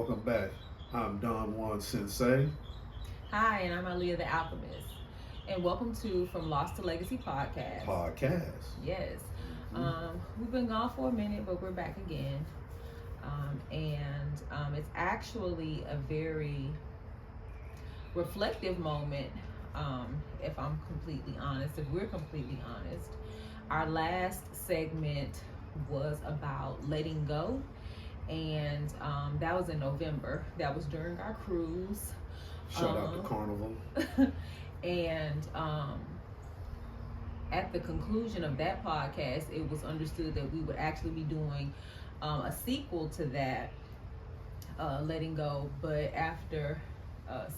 welcome back. I'm Don Juan Sensei Hi, and I'm Aaliyah the Alchemist. And welcome to From Lost to Legacy podcast. podcast. Yes. Mhm. We've been gone for a minute, but we're back again. And it's actually a very reflective moment, if I'm completely honest, if we're completely honest. Our last segment was about letting go, and that was in November. That was during our cruise. Shout out to Carnival. And at the conclusion of that podcast, it was understood that we would actually be doing a sequel to that, letting go. But after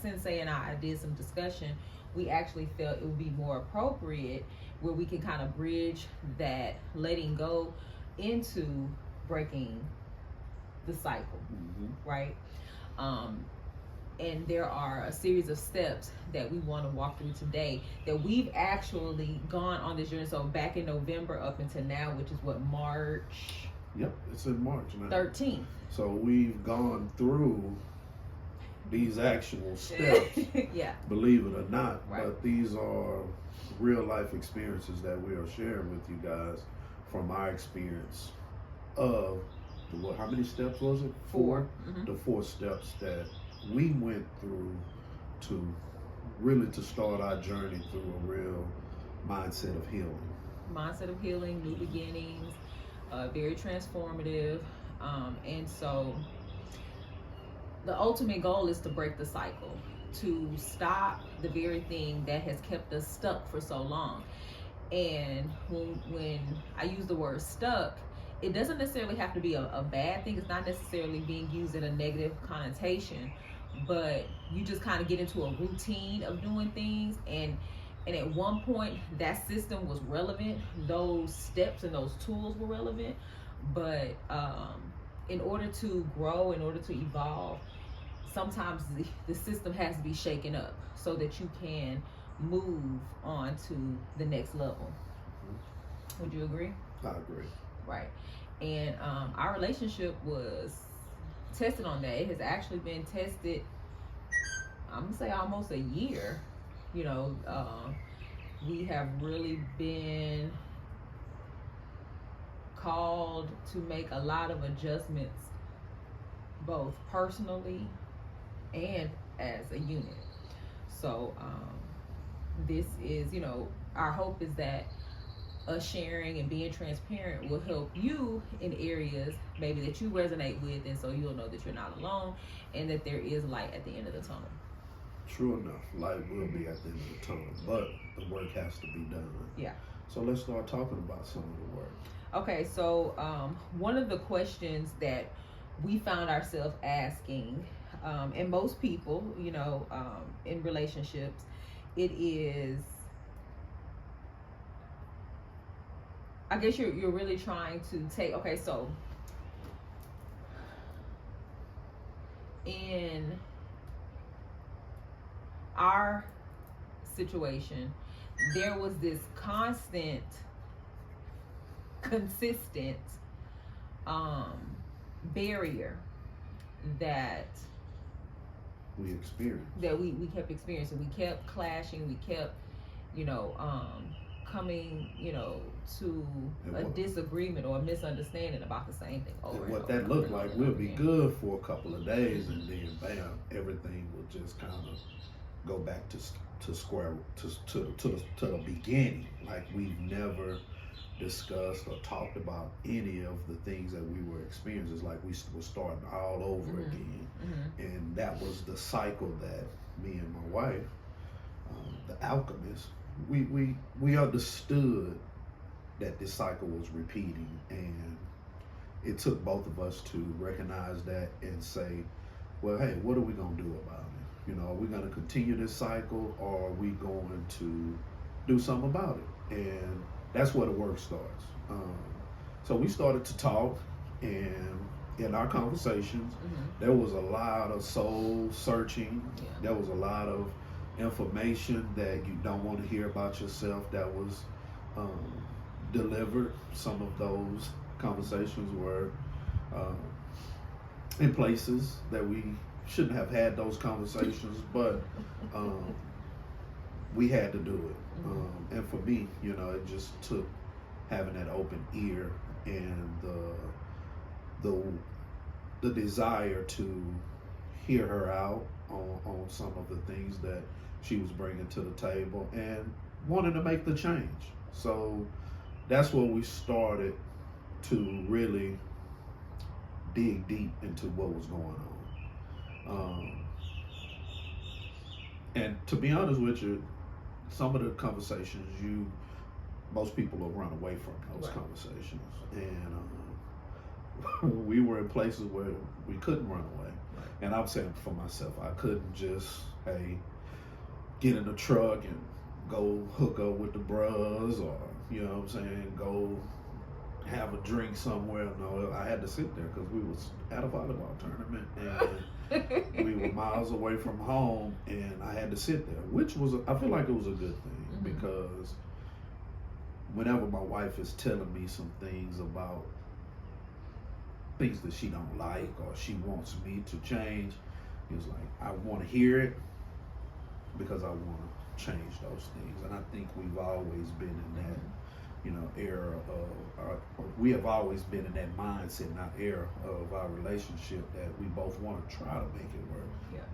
Sensei and I did some discussion, we actually felt it would be more appropriate where we can kind of bridge that letting go into breaking the cycle, right? Um, and there are a series of steps that we want to walk through today that we've actually gone on this journey. So back in November up until now, which is what, March Yep, it's in March now. 13th. So we've gone through these actual steps, Yeah. believe it or not, Right. but these are real life experiences that we are sharing with you guys from our experience of how many steps was it? 4. Mhm. The 4 steps that we went through to really to start our journey through a real mindset of healing. Mindset of healing, new beginnings, very transformative. And so the ultimate goal is to break the cycle, to stop the very thing that has kept us stuck for so long. And when I use the word stuck, it doesn't necessarily have to be a bad thing. It's not necessarily being used in a negative connotation, but you just kind of get into a routine of doing things. And at one point, that system was relevant. Those steps and those tools were relevant. But in order to grow, in order to evolve, sometimes the system has to be shaken up so that you can move on to the next level. Would you agree? I agree. Right. And our relationship was tested on that. It has actually been tested, I'm gonna say almost a year. You know, we have really been called to make a lot of adjustments, both personally and as a unit. So this is, our hope is that us sharing and being transparent will help you in areas maybe that you resonate with, and so you'll know that you're not alone and that there is light at the end of the tunnel. True enough, light will be at the end of the tunnel, but the work has to be done. Yeah. So let's start talking about some of the work. Okay, so one of the questions that we found ourselves asking, and most people, in relationships, it is, I guess you're really trying to take, okay, so in our situation, there was this consistent barrier that we experienced. That we kept experiencing. We kept clashing. We kept, coming, to a disagreement or a misunderstanding about the same thing over and what that looked like, we'll be good for a couple of days, and then bam, everything will just kind of go back to the beginning. Like we've never discussed or talked about any of the things that we were experiencing. It's like we were starting all over again. And that was the cycle that me and my wife, the alchemist, we understood that this cycle was repeating, and it took both of us to recognize that and say, well, hey, what are we going to do about it? Are we going to continue this cycle, or are we going to do something about it? And that's where the work starts. So we started to talk, and in our conversations, there was a lot of soul searching. Yeah. There was a lot of information that you don't want to hear about yourself that was delivered. Some of those conversations were in places that we shouldn't have had those conversations, but we had to do it. And for me, it just took having that open ear and the desire to hear her out on some of the things that she was bringing to the table and wanting to make the change. So that's where we started to really dig deep into what was going on. And to be honest with you, some of the conversations most people will run away from those conversations, and we were in places where we couldn't run away. And I'm saying for myself, I couldn't just get in the truck and go hook up with the bros, or go have a drink somewhere. No, I had to sit there because we was at a volleyball tournament and we were miles away from home, and I had to sit there, which was I feel like it was a good thing, because whenever my wife is telling me some things about things that she don't like or she wants me to change, it's like I want to hear it because I want to change those things. And I think we've always been in that era of we have always been in that mindset, not era of our relationship, that we both want to try to make it work.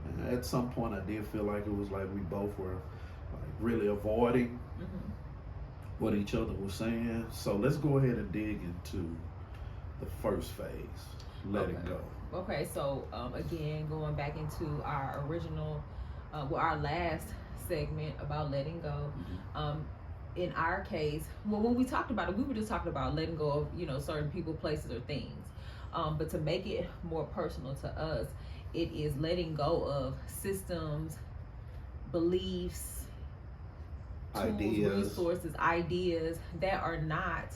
And at some point I did feel like it was like we both were really avoiding what each other was saying. So let's go ahead and dig into the first phase, letting go. Okay, so again, going back into our original, our last segment about letting go. In our case, when we talked about it, we were just talking about letting go of certain people, places, or things. But to make it more personal to us, it is letting go of systems, beliefs, ideas, tools, resources, ideas that are not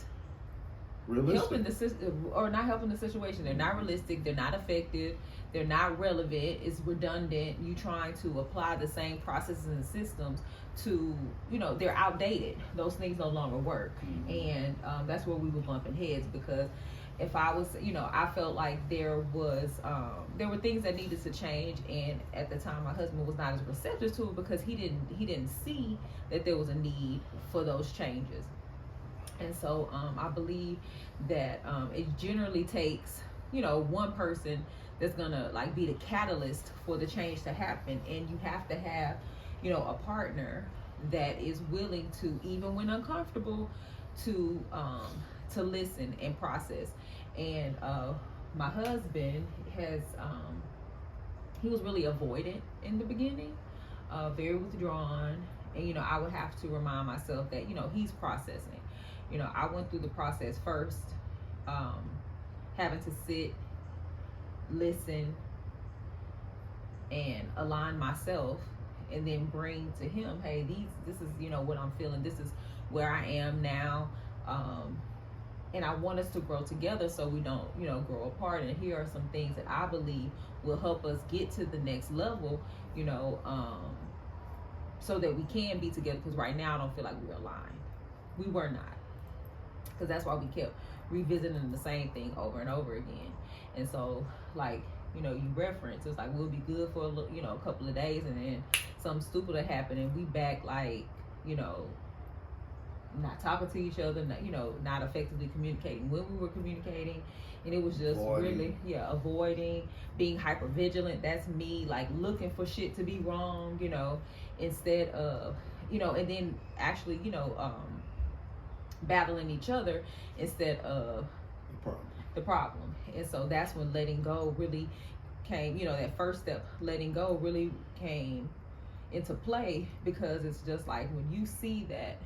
helping the system or not helping the situation. They're not realistic. They're not effective. They're not relevant. It's redundant. You trying to apply the same processes and systems to, they're outdated. Those things no longer work. And that's where we were bumping heads, because if I was, I felt like there were things that needed to change, and at the time my husband was not as receptive to it because he didn't see that there was a need for those changes. And so I believe that it generally takes, one person that's gonna be the catalyst for the change to happen, and you have to have, a partner that is willing to, even when uncomfortable, to listen and process. And my husband he was really avoidant in the beginning, very withdrawn, and I would have to remind myself that he's processing. I went through the process first, having to sit, listen, and align myself, and then bring to him, hey, this is what I'm feeling, this is where I am now, and I want us to grow together so we don't grow apart. And here are some things that I believe will help us get to the next level, so that we can be together, because right now I don't feel like we're aligned. We were not, because that's why we kept revisiting the same thing over and over again. And so, you reference, it's like we'll be good for a couple of days, and then something stupid will happen, and we back not talking to each other, not effectively communicating when we were communicating. And it was just avoiding, being hyper vigilant. That's me, looking for shit to be wrong, instead of, and then actually, battling each other instead of the problem. And so that's when letting go really came, that first step, letting go, really came into play, because it's just like when you see that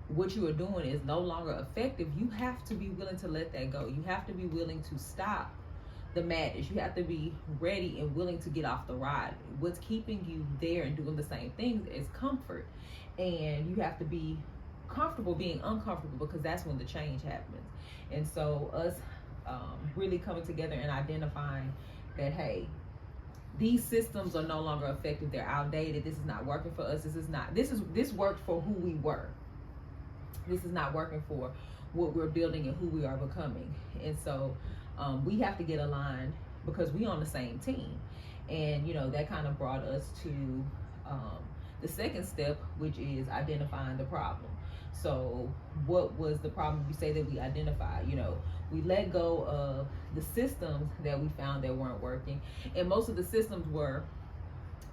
what you are doing is no longer effective, you have to be willing to let that go. You have to be willing to stop the madness. You have to be ready and willing to get off the ride. What's keeping you there and doing the same things is comfort, and you have to be comfortable being uncomfortable, because that's when the change happens. And so us really coming together and identifying that, hey, these systems are no longer effective, they're outdated, this is not working for us, this worked for who we were, this is not working for what we're building and who we are becoming. And so we have to get aligned because we on the same team. And that kind of brought us to the second step, which is identifying the problem. So what was the problem? We say that we identified, we let go of the systems that we found that weren't working. And most of the systems were,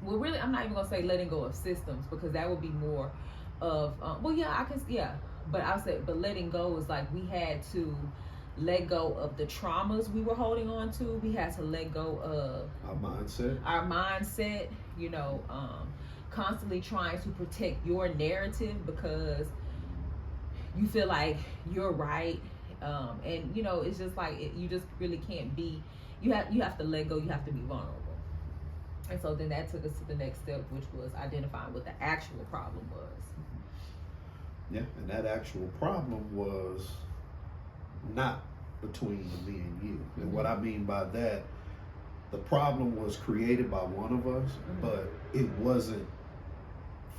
well, really, I'm not even gonna say letting go of systems, because that would be more of, but I'll say, but letting go is like, we had to let go of the traumas we were holding on to. We had to let go of our mindset, constantly trying to protect your narrative because you feel like you're right. And it's just like, you just really can't be, you have to let go, you have to be vulnerable. And so then that took us to the next step, which was identifying what the actual problem was. Yeah, and that actual problem was not between me and you. And what I mean by that, the problem was created by one of us, but it wasn't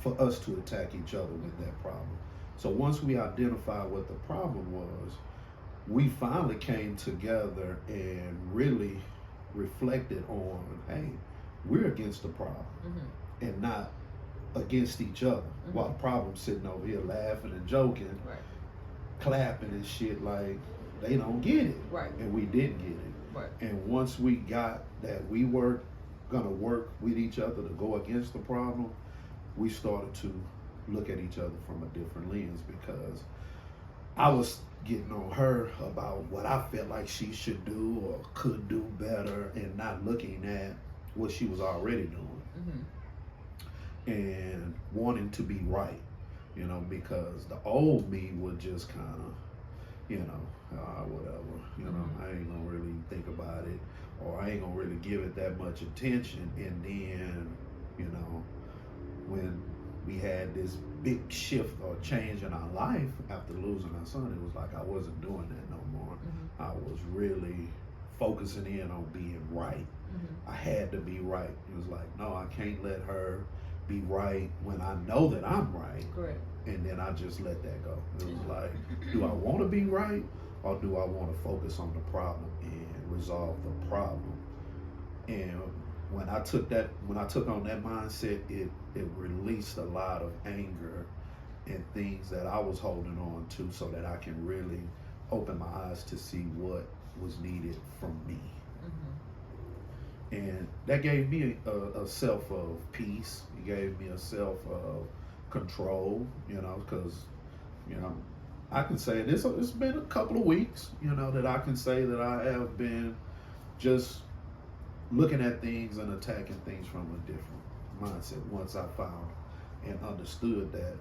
for us to attack each other with that problem. So once we identified what the problem was, we finally came together and really reflected on, hey, we're against the problem and not against each other. While the problem's sitting over here laughing and joking, clapping and shit like they don't get it. And we didn't get it. And once we got that we were gonna work with each other to go against the problem, we started to look at each other from a different lens, because I was getting on her about what I felt like she should do or could do better, and not looking at what she was already doing and wanting to be right, because the old me would just kind of, whatever, I ain't gonna really think about it, or I ain't gonna really give it that much attention. And then, when we had this big shift or change in our life after losing our son, it was like I wasn't doing that no more. I was really focusing in on being right. I had to be right. It was like, no, I can't let her be right when I know that I'm right. Correct. And then I just let that go. It was like, do I want to be right, or do I want to focus on the problem and resolve the problem? And when I took on that mindset, it released a lot of anger and things that I was holding on to, so that I can really open my eyes to see what was needed from me. And that gave me a self of peace. It gave me a self of control, because, I can say this, it's been a couple of weeks, that I can say that I have been just looking at things and attacking things from a different mindset. Once I found and understood that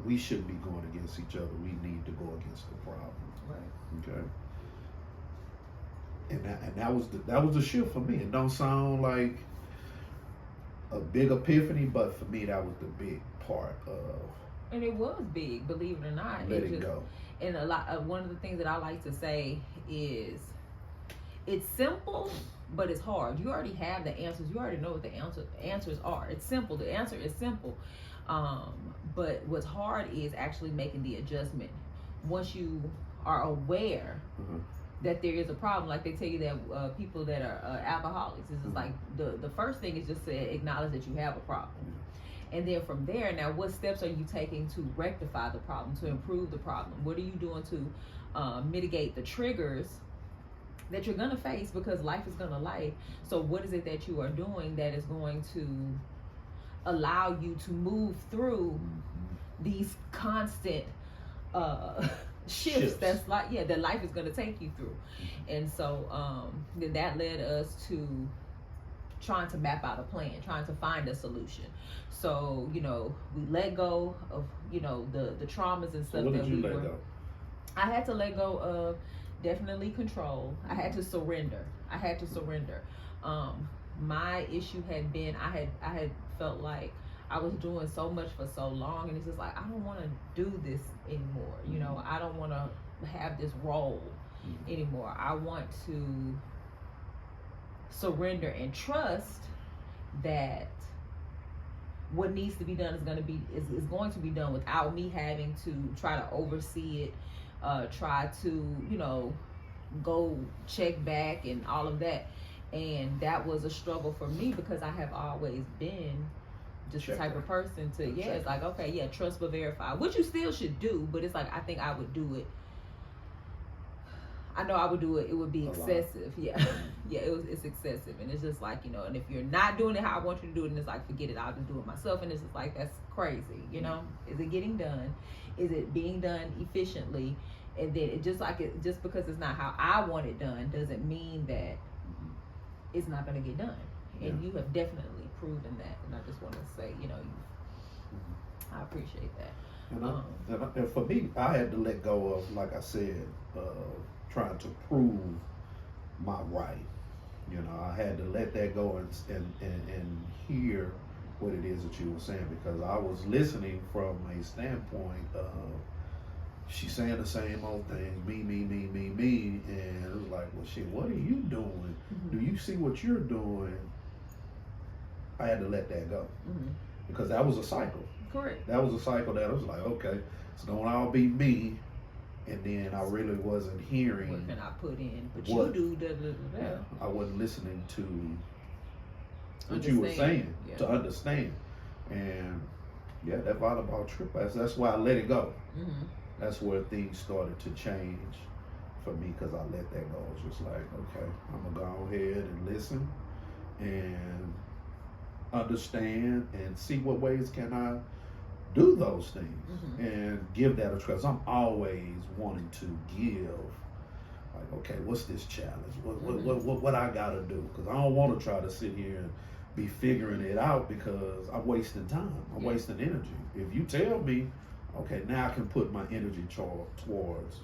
we shouldn't be going against each other, we need to go against the problem. Okay. And that was the shift for me. It don't sound like a big epiphany, but for me that was the big part of. And it was big, believe it or not. Letting go. And one of the things that I like to say is, it's simple, but it's hard. You already have the answers. You already know what the answers are. It's simple. The answer is simple. But what's hard is actually making the adjustment. Once you are aware that there is a problem, like they tell you that people that are alcoholics, it's just like the first thing is just to acknowledge that you have a problem. And then from there, now what steps are you taking to rectify the problem, to improve the problem? What are you doing to mitigate the triggers that you're gonna face, because life is gonna life. So what is it that you are doing that is going to allow you to move through these constant shifts that's like, that life is gonna take you through? And so then that led us to trying to map out a plan, trying to find a solution. So, we let go of, the traumas and stuff. So what did you let go? I had to let go of definitely control. I had to surrender. My issue had been, I had felt like I was doing so much for so long, and it's just like, I don't want to do this anymore. I don't want to have this role anymore. I want to surrender and trust that what needs to be done is going to be done without me having to try to oversee it, try to go check back and all of that. And that was a struggle for me because I have always been just the type of person to, it's like, okay, yeah, trust but verify, which you still should do, but it's like, I think I would do it. I know I would do it. It would be excessive. Yeah. Yeah, it's excessive. And it's just like, and if you're not doing it how I want you to do it, and it's like, forget it, I'll just do it myself. And it's just like, that's crazy, Is it getting done? Is it being done efficiently? And then it just because it's not how I want it done doesn't mean that it's not going to get done. And you have definitely proven that. And I just want to say, I appreciate that. And for me, I had to let go of, like I said, trying to prove my right. I had to let that go and hear what it is that you were saying, because I was listening from a standpoint of, she's saying the same old things, me, and it was like, well, shit, what are you doing? Mm-hmm. Do you see what you're doing? I had to let that go, because that was a cycle. Correct. That was a cycle that I was like, okay, it's gonna all be me, and then I really wasn't hearing. What can I put in? But you do da. Yeah, I wasn't listening to what you were saying to understand, and that volleyball trip. That's why I let it go. Mm-hmm. That's where things started to change for me, because I let that go. It's just like, okay, I'm gonna go ahead and listen and understand and see what ways can I do those things and give that a try. I'm always wanting to give, like, okay, what's this challenge? What I gotta do? Because I don't want to try to sit here and be figuring it out, because I'm wasting time. I'm wasting energy. If you tell me, okay, now I can put my energy towards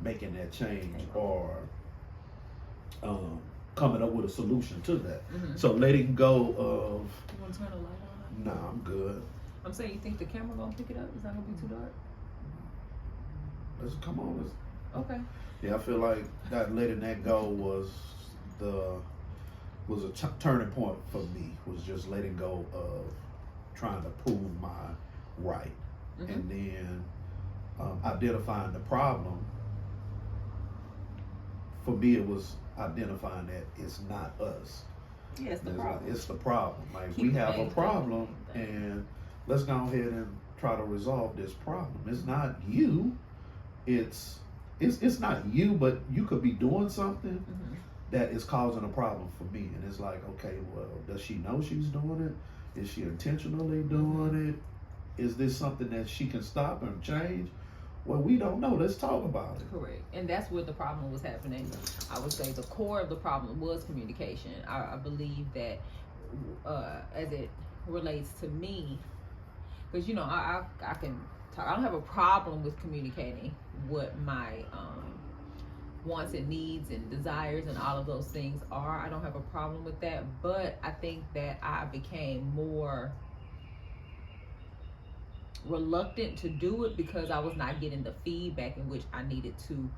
making that change or coming up with a solution to that. So letting go of. You want to turn the light on? Nah, I'm good. I'm saying, you think the camera gonna pick it up? Is that gonna be too dark? Let's come on. Okay. Yeah, I feel like that letting that go was a turning point for me. Was just letting go of trying to prove my right, and then identifying the problem. For me, it was identifying that it's not us. Yeah, it's the problem. It's the problem. Like, we have a problem, and let's go ahead and try to resolve this problem. It's not you. It's not you, but you could be doing something that is causing a problem for me. And it's like, okay, well, does she know she's doing it? Is she intentionally doing it? Is this something that she can stop and change? Well, we don't know. Let's talk about it. Correct. And that's where the problem was happening. I would say the core of the problem was communication. I believe that as it relates to me, because, I can talk. I don't have a problem with communicating what my wants and needs and desires and all of those things are. I don't have a problem with that. But I think that I became more reluctant to do it because I was not getting the feedback in which I needed to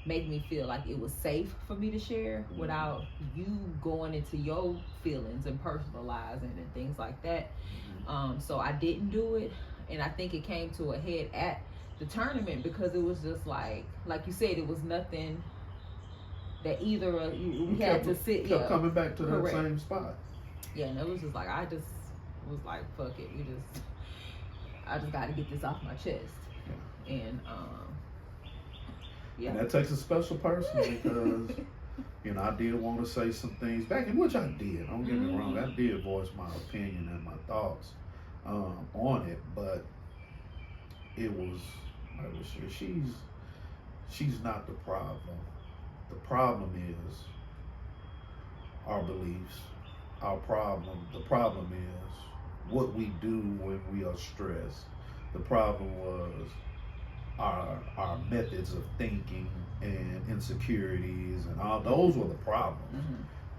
make me feel like it was safe for me to share without you going into your feelings and personalizing and things like that. So I didn't do it, and I think it came to a head at the tournament because it was just like you said, it was nothing that either we had to sit. Kept coming back to that same spot. Yeah, and it was just like I just was like, fuck it, I just got to get this off my chest. And and that takes a special person because I did want to say some things back, in which I did. Don't get me wrong, I did voice my opinion and my thoughts on it, but it was she's not the problem. The problem is our beliefs. The problem is what we do when we are stressed. The problem was our methods of thinking and insecurities and all those were the problems.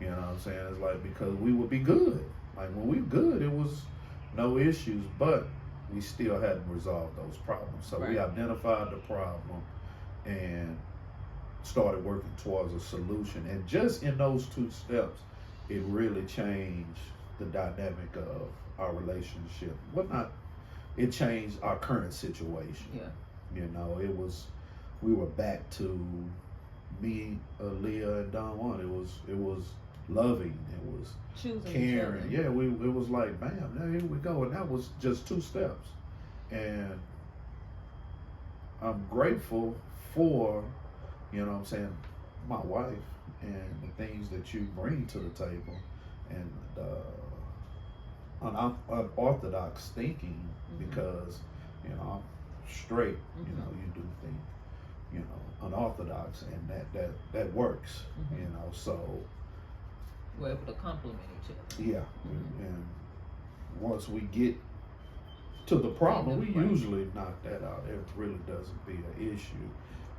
You know what I'm saying? It's like, because we would be good. Like, when we good, it was no issues, but we still hadn't resolved those problems. So we identified the problem and started working towards a solution. And just in those 2 steps, it really changed the dynamic of our relationship. It changed our current situation. Yeah. We were back to me, Leah, and Don Juan. It was loving. It was choosing caring. Yeah, it was like, bam, now here we go. And that was just 2 steps. And I'm grateful for, you know what I'm saying, my wife and the things that you bring to the table and unorthodox thinking, because, you know, I'm straight, you know, you do think, you know, unorthodox, and that works, you know, so. We're able to complement each other. Yeah, and once we get to the problem, we usually knock that out. It really doesn't be an issue.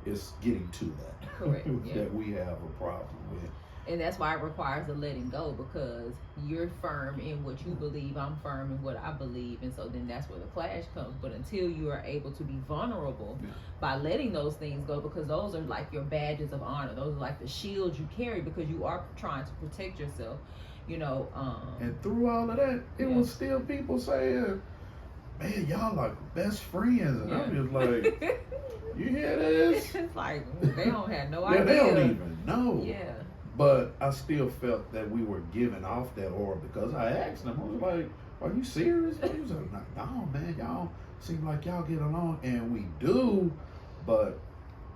It's getting to that. Correct. Yeah. That we have a problem with. And that's why it requires a letting go, because you're firm in what you believe, I'm firm in what I believe, and so then that's where the clash comes. But until you are able to be vulnerable by letting those things go, because those are like your badges of honor, those are like the shields you carry, because you are trying to protect yourself, you know. And through all of that, it was still people saying, man, y'all like best friends, and I'm just like, you hear this? It's like they don't have no idea. They don't even know. Yeah. But I still felt that we were giving off that aura, because I asked them, I was like, are you serious? He was like, no, man, y'all seem like y'all get along, and we do, but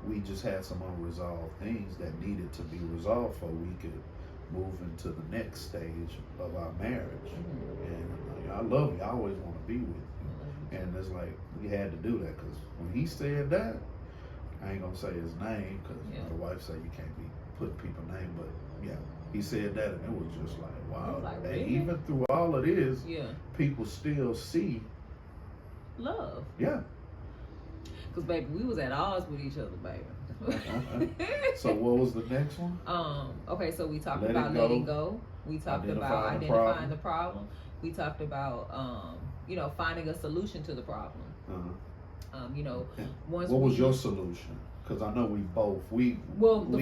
we just had some unresolved things that needed to be resolved so we could move into the next stage of our marriage. And I love you, I always want to be with you. And it's like, we had to do that, because when he said that, I ain't gonna say his name, because the wife said you can't be putting people's name, but yeah, he said that, and it was just like, wow. Like, and really? even through all of this, people still see love. Yeah. Because baby, we was at odds with each other, baby. So what was the next one? Okay, so we talked about letting go. We talked about identifying the problem. We talked about you know, finding a solution to the problem. You know, once what was your solution? Because I know the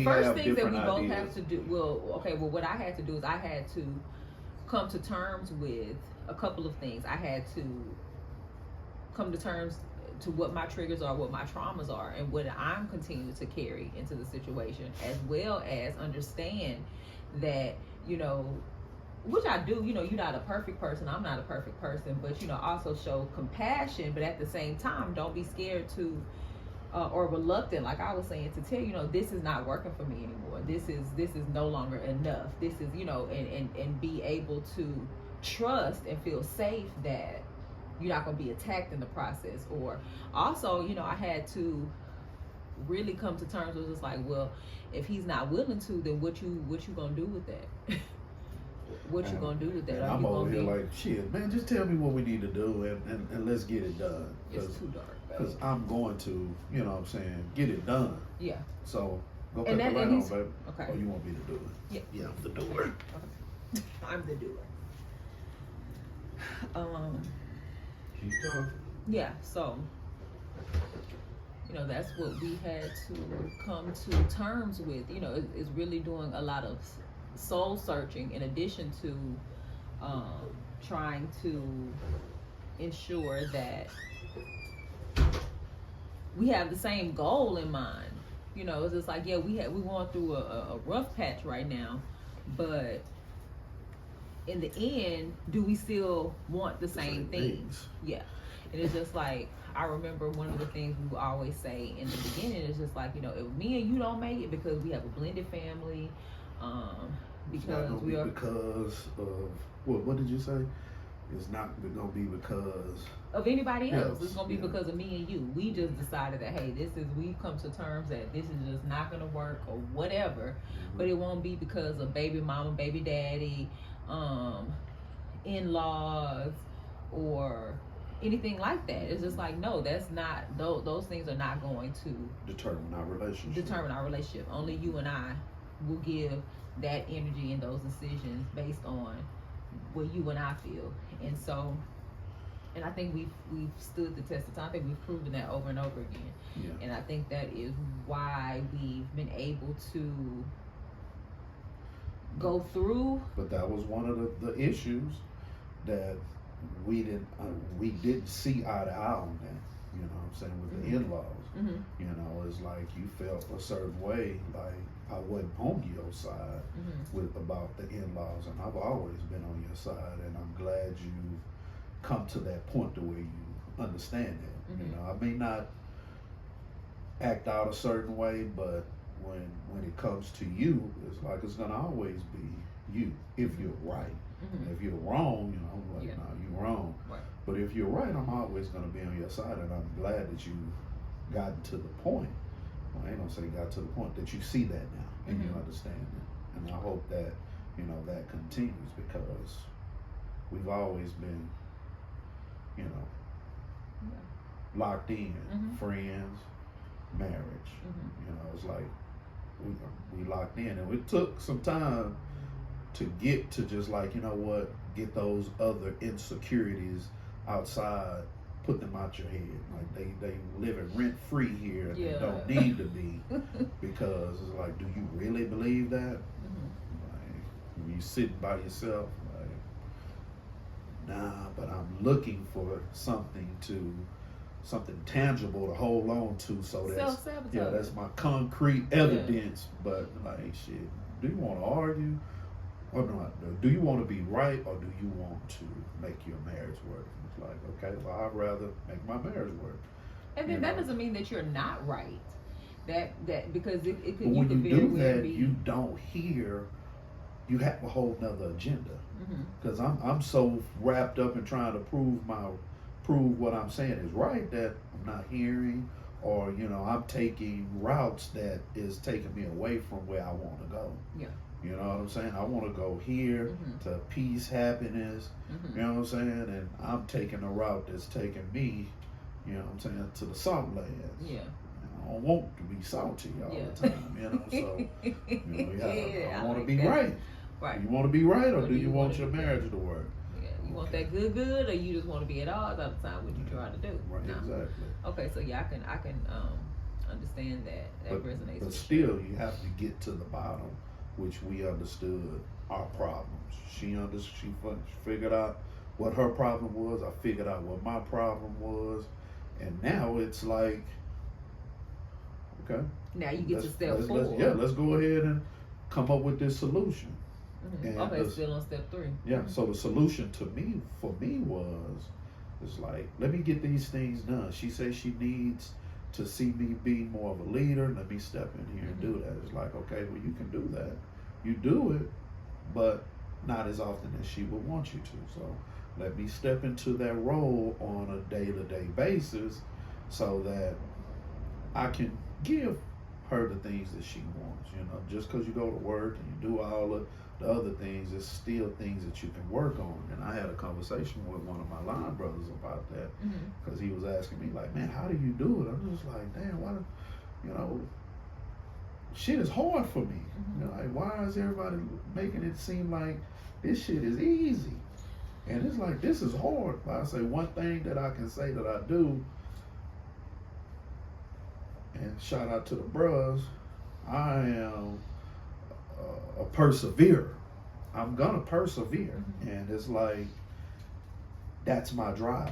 first thing that we both have to do. What I had to do is I had to come to terms with a couple of things. I had to come to terms to what my triggers are, what my traumas are, and what I'm continuing to carry into the situation, as well as understand that, you know, which I do, you know, you're not a perfect person, I'm not a perfect person, but, you know, also show compassion, but at the same time, don't be scared to, or reluctant, like I was saying, to tell, you know, this is not working for me anymore. This is no longer enough. This is, you know, and be able to trust and feel safe that you're not going to be attacked in the process. Or also, you know, I had to really come to terms with just like, well, if he's not willing to, then what you going to do with that? What you gonna do with that? I'm over here like, shit, man, just tell me what we need to do and let's get it done. It's too dark. Because I'm going to, you know what I'm saying, get it done. Yeah. So go cut the light on, baby. Okay. Oh, you want me to do it? Yeah. Yeah, I'm the doer. Okay. I'm the doer. Keep going. Yeah, so, you know, that's what we had to come to terms with. You know, is really doing a lot of soul searching, in addition to trying to ensure that we have the same goal in mind. You know, it's just like, yeah, we going through a rough patch right now, but in the end, do we still want the same things? Yeah. And it's just like, I remember one of the things we would always say in the beginning is just like, you know, if me and you don't make it, because we have a blended family, because we are because of what did you say? It's not gonna be because of anybody else. It's gonna be because of me and you. We just decided that, hey, we've come to terms that this is just not gonna work or whatever. But it won't be because of baby mama, baby daddy, in-laws, or anything like that. It's just like, no, that's not, those things are not going to determine our relationship. Only you and I will give that energy and those decisions based on what you and I feel. And so, and I think we've stood the test of time. I think we've proven that over and over again. Yeah. And I think that is why we've been able to go through. But that was one of the issues that we didn't see eye to eye on that. You know what I'm saying, with the in-laws. You know, it's like you felt a certain way, like I wasn't on your side with about the in-laws, and I've always been on your side, and I'm glad you've come to that point to where you understand that. You know, I may not act out a certain way, but when it comes to you, it's like it's gonna always be you if you're right. If you're wrong, you know, like, no, you're wrong. Right. But if you're right, I'm always gonna be on your side, and I'm glad that you've gotten to the point. Well, I ain't gonna say got to the point that you see that now and you understand it. And I hope that, you know, that continues, because we've always been, you know, locked in, friends, marriage. You know, it's like we locked in, and it took some time to get to just like, you know what, get those other insecurities outside, put them out your head. Like they living rent free here, and they don't need to be, because it's like, do you really believe that? Like, when you sitting by yourself, like, nah, but I'm looking for something tangible to hold on to, so that's my concrete evidence. But like, shit, do you want to argue? Or do you want to be right, or do you want to make your marriage work? It's like, okay, well, I'd rather make my marriage work. And then that doesn't mean that you're not right. That because it could, when you you do that, you don't hear. You have a whole nother agenda. Because I'm so wrapped up in trying to prove what I'm saying is right, that I'm not hearing, or you know, I'm taking routes that is taking me away from where I want to go. Yeah. You know what I'm saying? I want to go here to peace, happiness, you know what I'm saying? And I'm taking a route that's taking me, you know what I'm saying, to the salt lands. Yeah. I don't want to be salty all the time, you know? So, you know, I want to be right. Right. You want to be right, or do you want your marriage to work? Yeah. You want that good, or you just want to be at odds all the time? What you trying to do? Right. No. Exactly. Okay, so yeah, I can understand that. That resonates. But still, you have to get to the bottom, which we understood our problems. She figured out what her problem was. I figured out what my problem was, and now it's like, okay. Now you get to step forward. Let's go ahead and come up with this solution. Okay, still on step 3. Yeah. So the solution for me was, it's like, let me get these things done. She says she needs to see me be more of a leader. Let me step in here and do that. It's like, okay, well, you can do that. You do it, but not as often as she would want you to. So let me step into that role on a day-to-day basis, so that I can give her the things that she wants. You know, just because you go to work and you do all of the other things, it's still things that you can work on. And I had a conversation with one of my line brothers about that, because he was asking me like, man, how do you do it? I'm just like, damn, why, you know, shit is hard for me. You know, like, why is everybody making it seem like this shit is easy? And it's like, this is hard. But I say one thing that I can say that I do, and shout out to the bros, I am a perseverer. I'm gonna persevere. And it's like, that's my drive.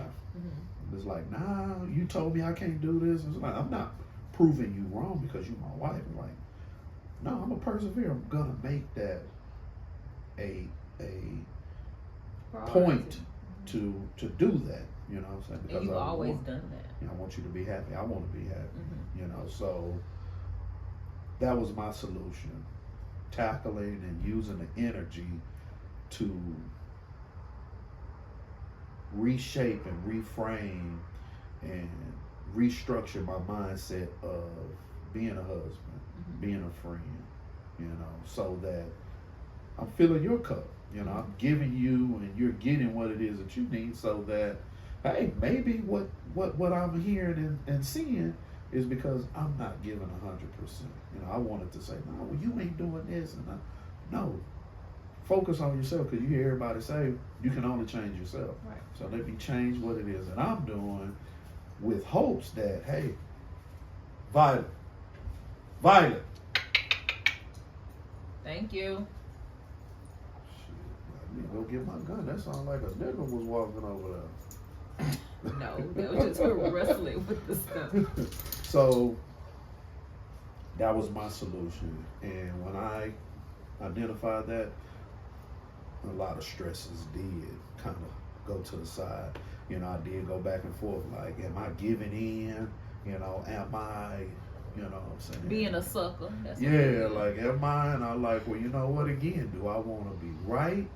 It's like, nah, you told me I can't do this. It's like, I'm not proving you wrong because you're my wife. I'm like, no, I'm a persevere. I'm gonna make that a point to do that. You know what I'm saying? Because you've always done that. You know, I want you to be happy. I want to be happy. You know, so that was my solution. Tackling and using the energy to reshape and reframe and restructure my mindset of being a husband, being a friend, you know, so that I'm filling your cup. You know, I'm giving you and you're getting what it is that you need, so that, hey, maybe what I'm hearing and seeing is because I'm not giving 100%. You know, I wanted to say, no, well, you ain't doing this. And no, focus on yourself, because you hear everybody say you can only change yourself. Right. So let me change what it is that I'm doing, with hopes that, hey, Violet. Thank you. Shit, let me go get my gun. That sounds like a nigga was walking over there. No, that was just her wrestling with the stuff. So that was my solution. And when I identified that, a lot of stresses did kind of go to the side. You know, I did go back and forth, like, am I giving in? You know, am I, you know what I'm saying? Being a sucker. That's Yeah, like, am I? And I'm like, well, you know what, again, do I want to be right?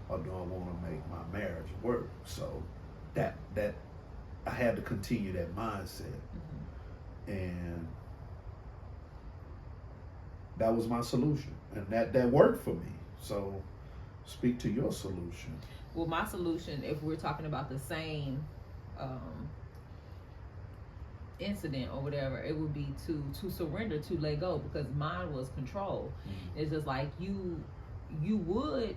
Or do I want to make my marriage work? So that I had to continue that mindset. And that was my solution. And that worked for me. So speak to your solution. Well, my solution, if we're talking about the same incident or whatever, it would be to surrender, to let go, because mine was control. It's just like you would,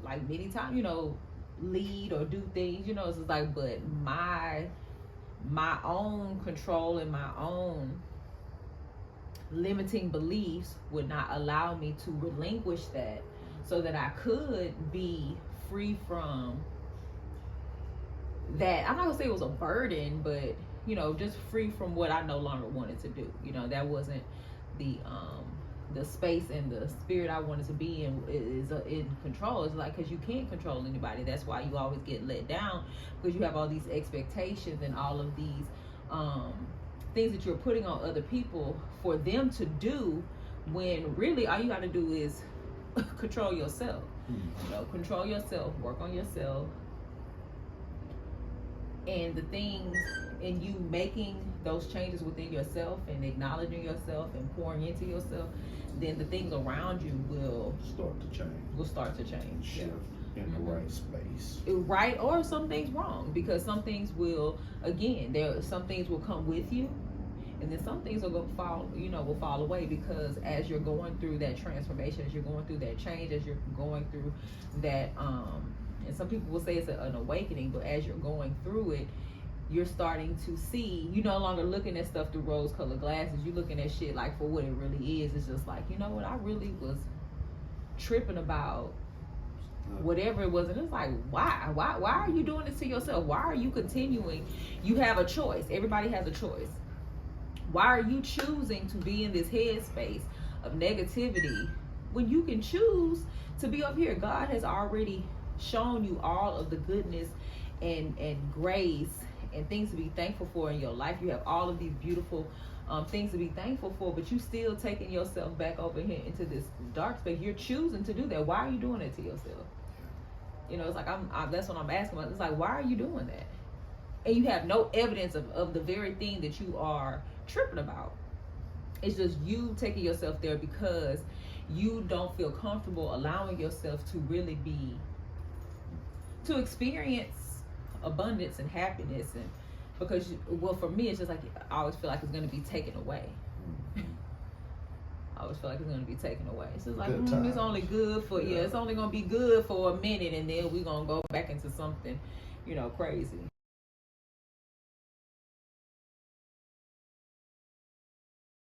like, many times, you know, lead or do things, you know, it's just like, but my own control and my own limiting beliefs would not allow me to relinquish that, so that I could be free from that. I'm not gonna say it was a burden, but, you know, just free from what I no longer wanted to do. You know, that wasn't the space and the spirit I wanted to be in, is in control. It's like, because you can't control anybody. That's why you always get let down, because you have all these expectations and all of these things that you're putting on other people for them to do, when really all you got to do is control yourself. You know, control yourself, work on yourself, and the things, and you making those changes within yourself and acknowledging yourself and pouring into yourself, then the things around you will start to change. Shift in the right space. Right, or some things wrong, because some things will, again, some things will come with you, and then some things will fall away, because as you're going through that transformation, as you're going through that change, as you're going through that, and some people will say it's an awakening, but as you're going through it, you're starting to see, you're no longer looking at stuff through rose-colored glasses. You're looking at shit like for what it really is. It's just like, you know what, I really was tripping about whatever it was. And it's like, why are you doing this to yourself? Why are you continuing? You have a choice. Everybody has a choice. Why are you choosing to be in this headspace of negativity when you can choose to be up here? God has already shown you all of the goodness and grace and things to be thankful for in your life. You have all of these beautiful things to be thankful for, but you still taking yourself back over here into this dark space. You're choosing to do that. Why are you doing it to yourself? You know, it's like, that's what I'm asking about. It's like, why are you doing that? And you have no evidence of the very thing that you are tripping about. It's just you taking yourself there because you don't feel comfortable allowing yourself to really to experience abundance and happiness. And because for me, it's just like, I always feel like it's going to be taken away. I always feel like it's going to be taken away. It's just like, it's only good for, it's only going to be good for a minute, and then we're going to go back into something, you know, crazy.